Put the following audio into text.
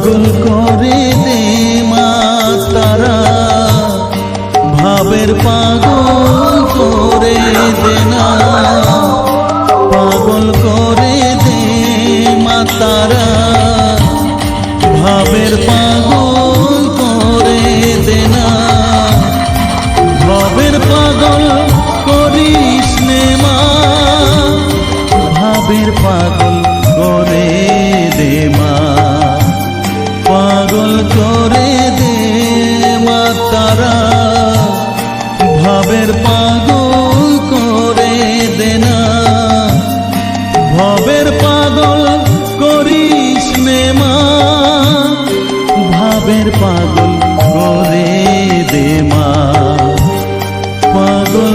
পাগল করে দে মা তারা, ভাবের পাগল করে দে না, পাগল করে দে মা তারা, ভাবের পাগল করে দে না, ভাবের পাগল করিস নে মা, ভাবের পাগল করে দে মা, পাগল করে দে মা তারা, ভাবের পাগল করে দে না, ভাবের পাগল করিস নে মা, ভাবের পাগল করে দে মা, পাগল